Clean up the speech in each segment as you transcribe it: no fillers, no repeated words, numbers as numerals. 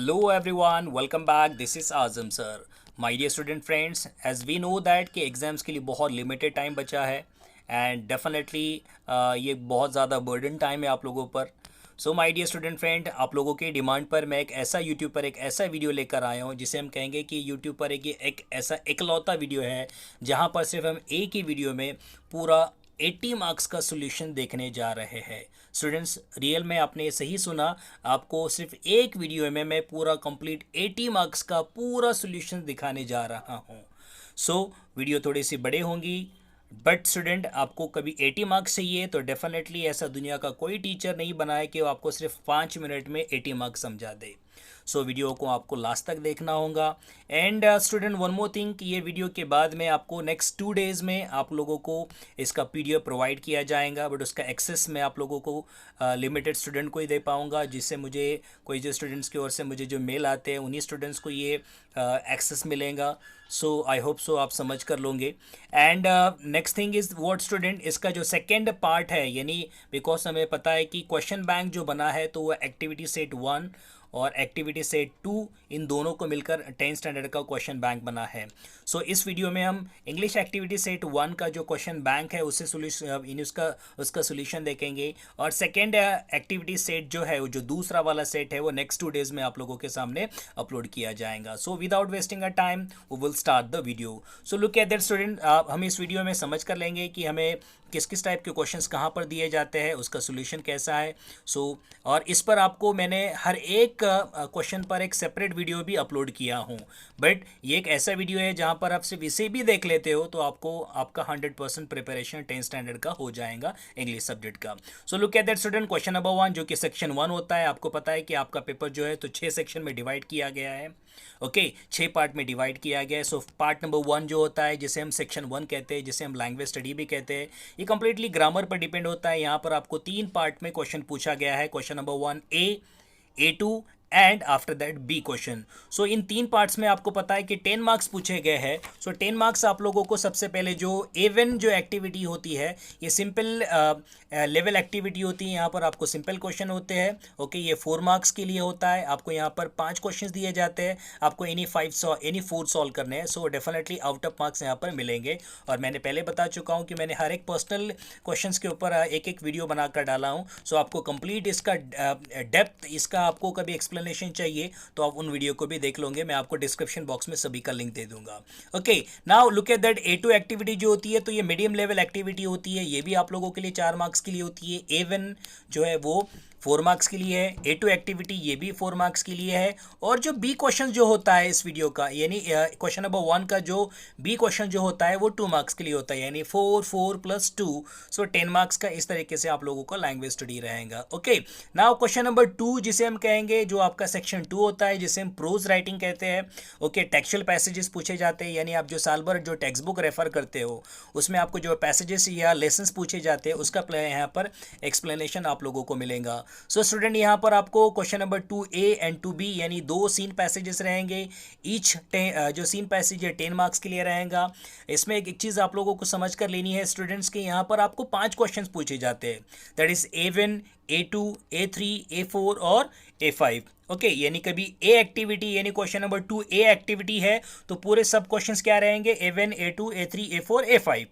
Hello everyone, welcome back. This is Azam sir. My dear student friends, as we know that कि exams के लिए बहुत limited time बचा है and definitely ये बहुत ज़्यादा बर्डन टाइम है आप लोगों पर. So my dear student friend, आप लोगों के डिमांड पर मैं एक ऐसा यूट्यूब पर एक ऐसा वीडियो लेकर आया हूँ जिसे हम कहेंगे कि यूट्यूब पर एक ऐसा इकलौता वीडियो है जहाँ पर सिर्फ हम एक ही वीडियो में पूरा 80 मार्क्स का सोल्यूशन देखने जा रहे हैं. स्टूडेंट्स, रियल में आपने सही सुना, आपको सिर्फ एक वीडियो में मैं पूरा कंप्लीट 80 मार्क्स का पूरा सोल्यूशन दिखाने जा रहा हूँ. सो वीडियो थोड़ी सी बड़े होंगी, बट स्टूडेंट आपको कभी 80 मार्क्स चाहिए तो डेफिनेटली ऐसा दुनिया का कोई टीचर नहीं बना है कि वो आपको सिर्फ 5 मिनट में 80 मार्क्स समझा दे. सो वीडियो को आपको लास्ट तक देखना होगा. And student, one more thing कि ये वीडियो के बाद में आपको नेक्स्ट 2 डेज़ में आप लोगों को इसका पीडीएफ प्रोवाइड किया जाएगा, बट उसका एक्सेस मैं आप लोगों को लिमिटेड स्टूडेंट को ही दे पाऊँगा, जिससे मुझे कोई जो स्टूडेंट्स की ओर से मुझे जो मेल आते हैं उन्हीं स्टूडेंट्स को ये एक्सेस मिलेगा. सो आई होप सो आप समझ कर लोगे. And next thing is what student, इसका जो सेकेंड पार्ट है, यानी बिकॉज हमें पता है कि क्वेश्चन बैंक जो बना है तो वह एक्टिविटी सेट 1 और एक्टिविटी सेट 2 इन दोनों को मिलकर 10th स्टैंडर्ड का क्वेश्चन बैंक बना है. सो इस वीडियो में हम इंग्लिश एक्टिविटी सेट 1 का जो क्वेश्चन बैंक है उससे सोल्यूशन उसका सोल्यूशन देखेंगे, और सेकेंड एक्टिविटी सेट जो है, जो दूसरा वाला सेट है, वो नेक्स्ट 2 डेज़ में आप लोगों के सामने अपलोड किया जाएगा. So without wasting a time we will start the video. So look at that student, हम इस वीडियो में समझ कर लेंगे कि हमें किस किस टाइप के क्वेश्चंस कहाँ पर दिए जाते हैं, उसका सोल्यूशन कैसा है. सो और इस पर आपको मैंने हर एक क्वेश्चन पर एक सेपरेट वीडियो भी अपलोड किया हूँ, बट ये एक ऐसा वीडियो है जहाँ पर आप सिर्फ इसे भी देख लेते हो तो आपको आपका 100% प्रिपरेशन 10th स्टैंडर्ड का हो जाएगा इंग्लिश सब्जेक्ट का. सो look at that student, question number 1 जो कि सेक्शन 1 होता है. आपको पता है कि आपका पेपर जो है तो 6 सेक्शन में डिवाइड किया गया है. ओके 6 पार्ट में डिवाइड किया गया है. सो पार्ट नंबर 1 जो होता है, जिसे हम सेक्शन 1 कहते हैं, जिसे हम लैंग्वेज स्टडी भी कहते हैं, ये कंप्लीटली ग्रामर पर डिपेंड होता है. यहाँ पर आपको 3 पार्ट में क्वेश्चन पूछा गया है. Question number 1 A2 and after that B question. So in 3 parts में आपको पता है कि 10 मार्क्स पूछे गए हैं. सो 10 मार्क्स आप लोगों को सबसे पहले जो A1 जो एक्टिविटी होती है, ये सिंपल लेवल एक्टिविटी होती है. यहाँ पर आपको सिंपल क्वेश्चन होते हैं. ओके ये 4 मार्क्स के लिए होता है. आपको यहाँ पर 5 क्वेश्चन दिए जाते हैं, आपको एनी 4 सॉल्व करने हैं. So definitely out of marks यहाँ पर मिलेंगे. और मैंने पहले बता चुका हूँ कि मैंने हर एक पर्सनल क्वेश्चन के ऊपर एक एक वीडियो बनाकर डाला हूँ. सो आपको कंप्लीट इसका डेप्थ, इसका आपको कभी एक्सप्लेनेशन चाहिए तो आप उन वीडियो को भी देख लोगे. मैं आपको डिस्क्रिप्शन बॉक्स में सभी का लिंक दे दूंगा. Okay now look at that A2 activity जो होती है तो ये मीडियम लेवल एक्टिविटी होती है. ये भी आप लोगों के लिए 4 मार्क्स के लिए होती है. A1 जो है वो 4 मार्क्स के लिए है. A2 एक्टिविटी ये भी 4 मार्क्स के लिए है. और जो बी क्वेश्चन जो होता है इस वीडियो का, यानी क्वेश्चन नंबर 1 का जो बी क्वेश्चन जो होता है वो 2 मार्क्स के लिए होता है, यानी 4 + 2. सो 10 मार्क्स का इस तरीके से आप लोगों का लैंग्वेज स्टडी रहेगा. ओके नाउ क्वेश्चन नंबर 2 जिसे हम कहेंगे, जो आपका सेक्शन 2 होता है, जिसे हम प्रोज राइटिंग कहते हैं. ओके टेक्सचुअल पैसेजेस पूछे जाते हैं, यानी आप जो साल भर जो टेक्स्ट बुक रेफर करते हो उसमें आपको जो पैसेजेस या लेसन्स पूछे जाते हैं उसका यहाँ पर एक्सप्लेनेशन आप लोगों को मिलेगा. सो स्टूडेंट, यहाँ पर आपको question number 2A and 2B यानी 2 सीन पैसेजेस रहेंगे. ईच जो सीन पैसेज है 10 मार्क्स के लिए रहेगा. इसमें एक चीज़ आप लोगों को समझ कर लेनी है स्टूडेंट्स के, यहाँ पर आपको 5 क्वेश्चन पूछे जाते हैं. That is A1, A2, A3, A4 और A5. ओके यानी कभी ए एक्टिविटी यानी क्वेश्चन नंबर 2A एक्टिविटी है तो पूरे सब क्वेश्चंस क्या रहेंगे, A1, A2, A3, A4, A5.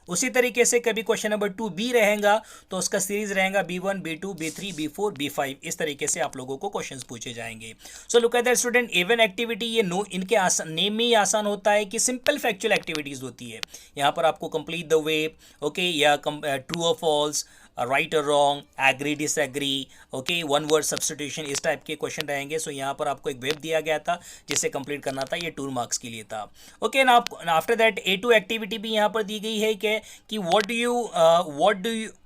उसी तरीके से कभी क्वेश्चन नंबर 2B रहेगा तो उसका सीरीज रहेगा B1, B2, B3, B4, B5. इस तरीके से आप लोगों को क्वेश्चंस पूछे जाएंगे. सो look at that student, A1 activity ये इनके नेम में ही आसान होता है कि सिंपल फैक्चुअल एक्टिविटीज होती है. यहाँ पर आपको कंप्लीट द वे, ओके या ट्रू और फॉल्स, राइट और wrong, agree disagree, okay one word substitution, इस टाइप के क्वेश्चन रहेंगे. सो यहाँ पर आपको एक वेब दिया गया था जिसे कंप्लीट करना था, ये 2 मार्क्स के लिए था. ओके ना आफ्टर दैट A2 एक्टिविटी भी यहाँ पर दी गई है कि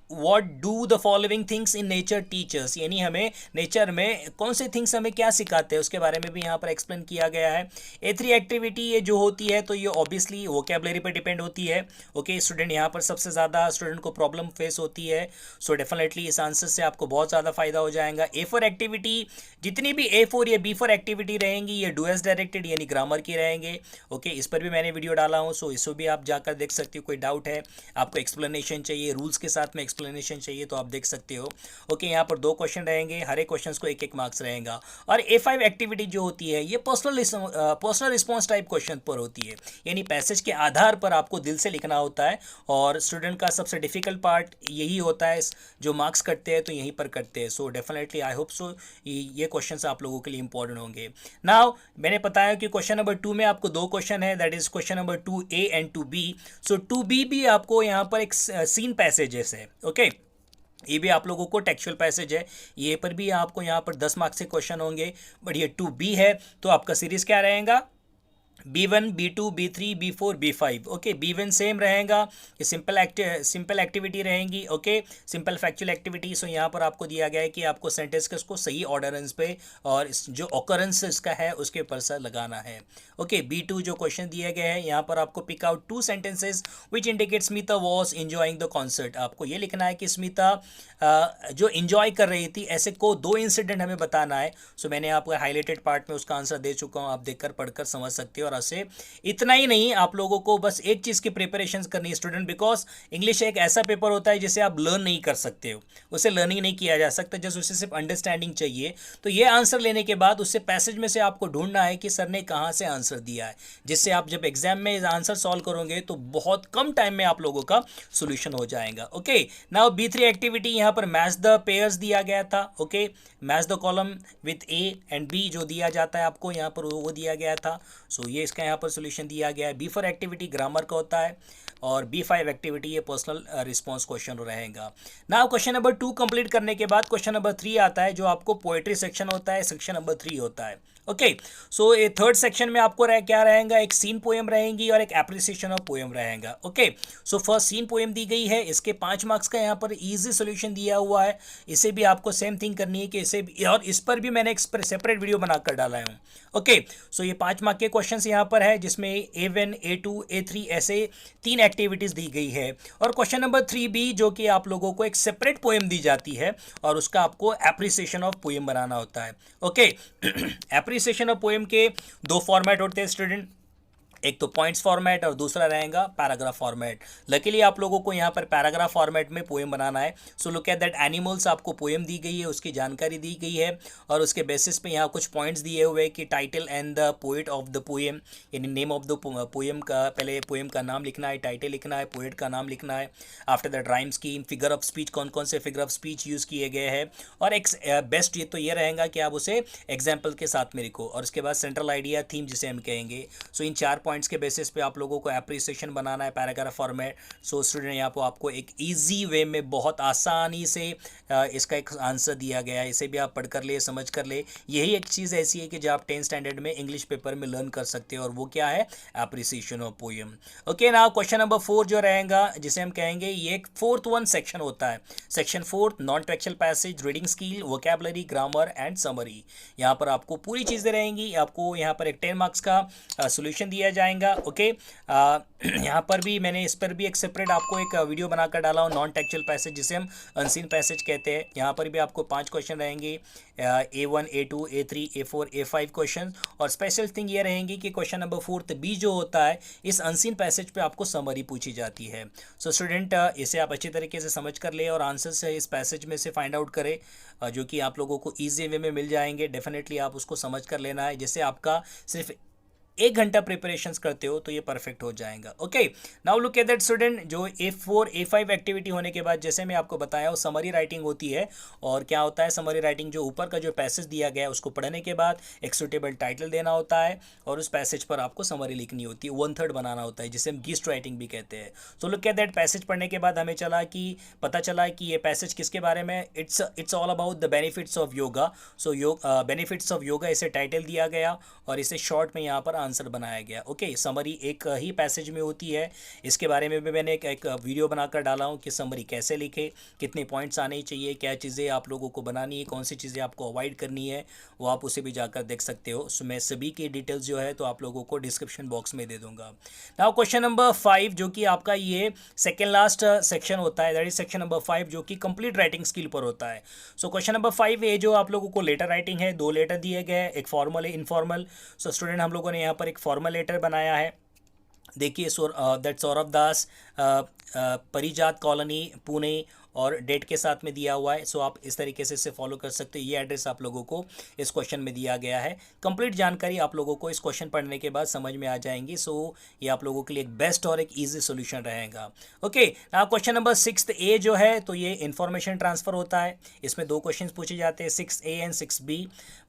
what do the following things in nature teachers, यानी हमें नेचर में कौन से थिंग्स हमें क्या सिखाते हैं उसके बारे में भी यहाँ पर एक्सप्लेन किया गया है. A3 एक्टिविटी ये जो होती है तो ये ऑब्वियसली वोकैबुलरी पर डिपेंड होती है. ओके स्टूडेंट, यहाँ पर सबसे ज़्यादा स्टूडेंट को प्रॉब्लम फेस होती है. सो डेफिनेटली इस आंसर से आपको बहुत ज़्यादा फायदा हो जाएगा. A4 एक्टिविटी, जितनी भी A4 या B4 एक्टिविटी रहेंगी ये डूएस डायरेक्टेड यानी ग्रामर की रहेंगे. ओके इस पर भी मैंने वीडियो डाला हूँ, सो इसको भी आप जाकर देख सकते हो. कोई डाउट है, आपको एक्सप्लेनेशन चाहिए, रूल्स के साथ में एक्सप्लेनेशन चाहिए तो आप देख सकते हो। ओके, यहाँ पर 2 क्वेश्चन रहेंगे, हर एक क्वेश्चन को 1-1 मार्क्स रहेगा। और A5 एक्टिविटी जो होती है ये पर्सनल रिस्पॉन्स टाइप क्वेश्चन पर होती है, यानी पैसेज के आधार पर आपको दिल से लिखना होता है। और स्टूडेंट का सबसे डिफिकल्ट पार्ट यही होता है, जो मार्क्स कटते हैं तो यहीं पर कटते हैं। So definitely I hope so ये क्वेश्चंस आप लोगों के लिए इंपॉर्टेंट होंगे। नाउ मैंने बताया कि क्वेश्चन नंबर 2 में आपको 2 क्वेश्चन है, that is question number 2A and 2B। So 2B भी आपको यहाँ पर एक सीन पैसेजेस है। ओके, ये भी आप लोगों को टेक्सचुअल पैसेज है, ये पर भी आपको यहाँ पर 10 मार्क्स के क्वेश्चन होंगे। बट ये 2B है तो आपका सीरीज क्या रहेगा, B1, B2, B3, B4, B5। Okay, B1 same रहेगा, ये सिंपल एक्टिविटी रहेंगी। Okay, simple factual activity. So यहाँ पर आपको दिया गया है कि आपको सेंटेंस के उसको सही ऑर्डरेंस पे और जो ऑकरेंस इसका है उसके ऊपर से लगाना है। ओके, B2 जो क्वेश्चन दिए गए हैं यहाँ पर आपको pick out 2 sentences which indicate Smita was enjoying the concert. आपको ये लिखना है कि स्मिता जो इंजॉय कर रही थी, ऐसे को 2 इंसिडेंट हमें बताना है। सो मैंने आपको हाईलाइटेड पार्ट में उसका आंसर दे चुका हूँ, आप देखकर पढ़कर समझ सकते हो। और से इतना ही नहीं, आप लोगों को बस एक चीज़ की प्रिपरेशन करनी है स्टूडेंट, बिकॉज इंग्लिश एक ऐसा पेपर होता है जिसे आप लर्न नहीं कर सकते हो, उसे लर्निंग नहीं किया जा सकता, जस्ट उसे सिर्फ अंडरस्टैंडिंग चाहिए। तो ये आंसर लेने के बाद उससे पैसेज में से आपको ढूंढना है कि सर ने कहाँ से आंसर दिया है, जिससे आप जब एग्जाम में आंसर सॉल्व करोगे तो बहुत कम टाइम में आप लोगों का सोल्यूशन हो जाएगा। ओके, नाउ B3 एक्टिविटी, यहाँ पर मैच द पेयर्स दिया गया था। Okay, match the column with A and B जो दिया जाता है आपको यहाँ पर वो दिया गया था। सो ये इसका यहाँ पर सोल्यूशन दिया गया है। B4 एक्टिविटी ग्रामर का होता है और B5 एक्टिविटी ये पर्सनल रिस्पॉन्स क्वेश्चन रहेगा। नाउ क्वेश्चन नंबर 2 कंप्लीट करने के बाद क्वेश्चन नंबर 3 आता है, जो आपको पोएट्री सेक्शन होता है, सेक्शन नंबर 3 होता है। ओके, सो ये थर्ड सेक्शन में आपको क्या रहेगा, एक सीन पोएम रहेंगी और एक एप्रिसिएशन ऑफ पोएम रहेगा। Okay, so first scene poem दी गई है, इसके 5 मार्क्स का यहाँ पर इजी सोल्यूशन दिया हुआ है। इसे भी आपको सेम थिंग करनी है कि इसे भी, और इस पर भी मैंने एक सेपरेट वीडियो बनाकर डाला हूँ। ओके, सो ये 5 मार्क के क्वेश्चन यहाँ पर है, जिसमें A1, A2, A3 ऐसे 3 एक्टिविटीज दी गई है। और क्वेश्चन नंबर 3B जो कि आप लोगों को एक सेपरेट पोएम दी जाती है और उसका आपको एप्रिसिएशन ऑफ पोएम बनाना होता है। ओके, एप्रिसिएशन ऑफ पोएम के 2 फॉर्मेट होते हैं स्टूडेंट, एक तो पॉइंट्स फॉर्मेट और दूसरा रहेगा पैराग्राफ फॉर्मेट। लकीली आप लोगों को यहाँ पर पैराग्राफ फॉर्मेट में पोएम बनाना है। सो लुक एट दैट एनिमल्स, आपको पोएम दी गई है, उसकी जानकारी दी गई है और उसके बेसिस पे यहाँ कुछ पॉइंट्स दिए हुए हैं कि title and the poet of the poem, यानी नेम ऑफ द पोएम का, पहले पोएम का नाम लिखना है, टाइटल लिखना है, पोएट का नाम लिखना है। After that rhyme scheme, figure of speech, कौन कौन से फिगर ऑफ स्पीच यूज़ किए गए हैं, और एक बेस्ट ये तो ये रहेगा कि आप उसे एग्जाम्पल के साथ में लिखो। और उसके बाद सेंट्रल आइडिया, थीम जिसे हम कहेंगे। सो इन 4 पॉइंट्स के बेसिस पे आप लोगों को एप्रिसिएशन बनाना है पैराग्राफ फॉर्मेट। सो स्टूडेंट यहाँ पर आपको एक इजी वे में बहुत आसानी से इसका एक आंसर दिया गया है, इसे भी आप पढ़ कर ले, समझ कर ले। यही एक चीज़ ऐसी है कि जो आप 10th स्टैंडर्ड में इंग्लिश पेपर में लर्न कर सकते हो, और वो क्या है, appreciation of poem. Okay, now question number 4 जो रहेगा, जिसे हम कहेंगे, ये एक 4th वन सेक्शन होता है। Section 4 non textual passage, reading skill, vocabulary, grammar and summary. यहाँ पर आपको पूरी चीज़ें रहेंगी, आपको यहाँ पर एक 10 मार्क्स का सोल्यूशन दिया जाएगा। ओके, यहाँ पर भी मैंने इस पर भी एक सेपरेट आपको एक वीडियो बनाकर डाला हूँ, नॉन टेक्सुअल पैसेज जिसे हम अनसीन पैसेज कहते हैं। यहाँ पर भी आपको 5 क्वेश्चन रहेंगे, A1, A2, A3, A4, A5 question. और स्पेशल थिंग ये रहेंगी कि क्वेश्चन नंबर 4B जो होता है, इस अनसीन पैसेज पे आपको समरी पूछी जाती है। सो स्टूडेंट इसे आप अच्छी तरीके से समझ कर ले और आंसर से इस पैसेज में से फाइंड आउट करें, जो कि आप लोगों को ईजी वे में मिल जाएंगे। डेफिनेटली आप उसको समझ कर लेना है, जिससे आपका सिर्फ 1 घंटा प्रिपरेशंस करते हो तो ये परफेक्ट हो जाएगा। Okay, now look at that student, जो A4, A5 एक्टिविटी होने के बाद, जैसे मैं आपको बताया, वो समरी राइटिंग होती है। और क्या होता है समरी राइटिंग, जो ऊपर का जो पैसेज दिया गया है उसको पढ़ने के बाद एक सुटेबल टाइटल देना होता है और उस पैसेज पर आपको समरी लिखनी होती है, 1/3 बनाना होता है, जिसे हम गिस्ट राइटिंग भी कहते हैं। सो लुक एट दैट, पैसेज पढ़ने के बाद हमें पता चला कि ये पैसेज किसके बारे में, it's all about the benefits of yoga. So benefits of yoga इसे टाइटल दिया गया और इसे शॉर्ट में यहाँ पर आंसर बनाया गया। ओके, समरी एक ही पैसेज में होती है, इसके बारे में भी मैंने एक वीडियो बनाकर डाला हूँ कि समरी कैसे लिखे, कितने पॉइंट्स आने चाहिए, क्या चीज़ें आप लोगों को बनानी है, कौन सी चीज़ें आपको अवॉइड करनी है, वो आप उसे भी जाकर देख सकते हो। सो मैं सभी की डिटेल्स जो है तो आप लोगों को डिस्क्रिप्शन बॉक्स में दे दूंगा। नाउ क्वेश्चन नंबर 5 जो कि आपका ये सेकेंड लास्ट सेक्शन होता है, दैट इज सेक्शन नंबर 5 जो कि कंप्लीट राइटिंग स्किल पर होता है। सो क्वेश्चन नंबर 5 ये जो आप लोगों को लेटर राइटिंग है, 2 लेटर दिए गए हैं, एक फॉर्मल है, इनफॉर्मल। सो स्टूडेंट हम लोगों ने यहाँ पर एक फॉर्मल लेटर बनाया है। देखिए, that Saurabh Das Parijat colony Pune और डेट के साथ में दिया हुआ है। सो आप इस तरीके से इसे फॉलो कर सकते हो। ये एड्रेस आप लोगों को इस क्वेश्चन में दिया गया है। कंप्लीट जानकारी आप लोगों को इस क्वेश्चन पढ़ने के बाद समझ में आ जाएंगी। सो ये आप लोगों के लिए एक बेस्ट और एक ईजी सोल्यूशन रहेगा। Okay, now question number 6A जो है, तो ये इन्फॉर्मेशन ट्रांसफर होता है। इसमें दो क्वेश्चन पूछे जाते हैं, 6A and 6B।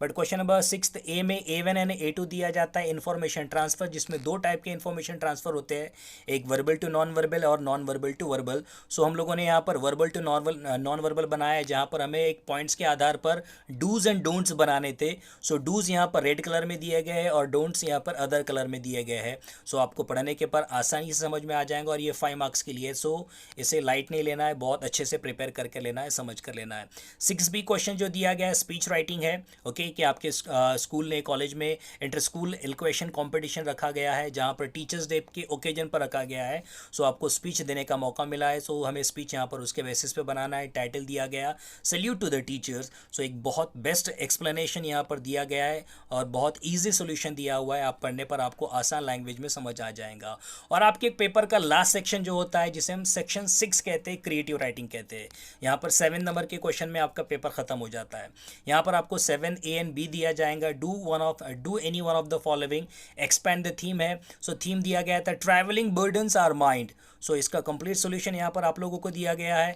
But question number 6A में A1 एंड A2 दिया जाता है इन्फॉर्मेशन ट्रांसफर, जिसमें दो टाइप के इन्फॉर्मेशन ट्रांसफर होते हैं, एक वर्बल टू नॉन वर्बल और नॉन वर्बल टू वर्बल। सो हम लोगों ने यहाँ पर वर्बल टू नॉन वर्बल बनाया है, जहाँ पर हमें एक पॉइंट्स के आधार पर डूज एंड डोंट्स बनाने थे। सो डूज यहाँ पर रेड कलर में दिए गए हैं और डोंट्स यहाँ पर अदर कलर में दिए गए हैं। सो आपको पढ़ने के पर आसानी से समझ में आ जाएगा और ये 5 मार्क्स के लिए। सो इसे लाइट नहीं लेना है, बहुत अच्छे से प्रिपेयर करके लेना है, समझ कर लेना है। 6B क्वेश्चन जो दिया गया है स्पीच राइटिंग है। ओके, कि आपके स्कूल ने कॉलेज में इंटर स्कूल इक्वेशन कॉम्पिटिशन रखा गया है, जहाँ पर टीचर्स डे के ओकेजन पर रखा गया है। सो आपको स्पीच देने का मौका मिला है। सो हमें स्पीच यहाँ पर उसके बेसिस पे बनाना है। टाइटल दिया गया सैल्यूट टू द टीचर्स। सो एक बहुत बेस्ट एक्सप्लेनेशन यहाँ पर दिया गया है और बहुत ईजी सोल्यूशन दिया हुआ है। आप पढ़ने पर आपको आसान लैंग्वेज में समझ आ जाएगा। और आपके पेपर का लास्ट सेक्शन जो होता है, जिसे हम सेक्शन 6 कहते हैं, क्रिएटिव राइटिंग कहते हैं। यहाँ पर 7 नंबर के क्वेश्चन में आपका पेपर खत्म हो जाता है। यहाँ पर आपको 7A एंड B दिया जाएगा। Do any one of the following, expand the theme है। सो थीम दिया गया था ट्रैवलिंग बर्डन्स आवर माइंड। सो इसका कंप्लीट सोल्यूशन यहाँ पर आप लोगों को दिया गया है।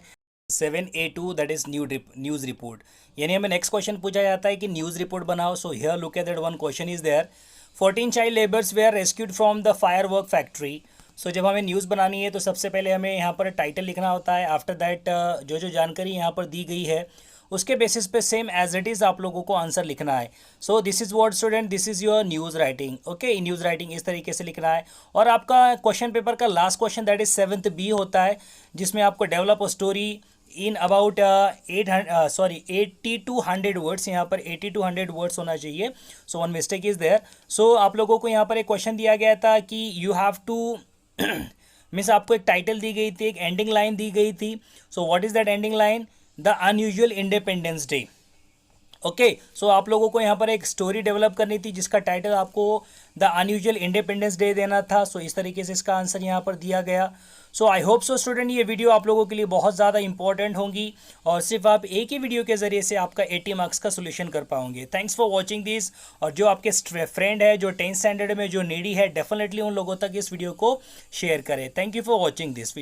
7A2 that is news report, यानी हमें नेक्स्ट क्वेश्चन पूछा जाता है कि न्यूज़ रिपोर्ट बनाओ। So here look at that one question is there, 14 child labours were rescued from the firework factory. So जब हमें न्यूज़ बनानी है तो सबसे पहले हमें यहाँ पर टाइटल लिखना होता है। आफ्टर दैट जो जानकारी यहाँ पर दी गई है उसके बेसिस पे सेम एज इट इज़ आप लोगों को आंसर लिखना है। So this is what student, this is your news writing. Okay, news writing इस तरीके से लिखना है। और आपका क्वेश्चन पेपर का last question that is 7B होता है, जिसमें आपको develop a story in about 80 to 100 words. यहाँ पर 80 to 100 वर्ड्स होना चाहिए। So one mistake is there. So आप लोगों को यहाँ पर एक क्वेश्चन दिया गया था कि यू हैव टू मीन्स आपको एक टाइटल दी गई थी, एक एंडिंग लाइन दी गई थी। So what is that ending line? The unusual independence day. Okay, so आप लोगों को यहाँ पर एक स्टोरी डेवलप करनी थी जिसका टाइटल आपको द अनयूजुअल इंडिपेंडेंस डे देना था। सो इस तरीके से इसका आंसर यहाँ पर दिया गया। सो आई होप सो स्टूडेंट ये वीडियो आप लोगों के लिए बहुत ज़्यादा इंपॉर्टेंट होंगी और सिर्फ आप एक ही वीडियो के ज़रिए से आपका 80 मार्क्स का सोल्यूशन कर पाओगे। Thanks for watching this. और जो आपके फ्रेंड है जो 10th स्टैंडर्ड में जो नीडी है, डेफिनेटली उन लोगों तक इस वीडियो को शेयर करें। Thank you for watching this video.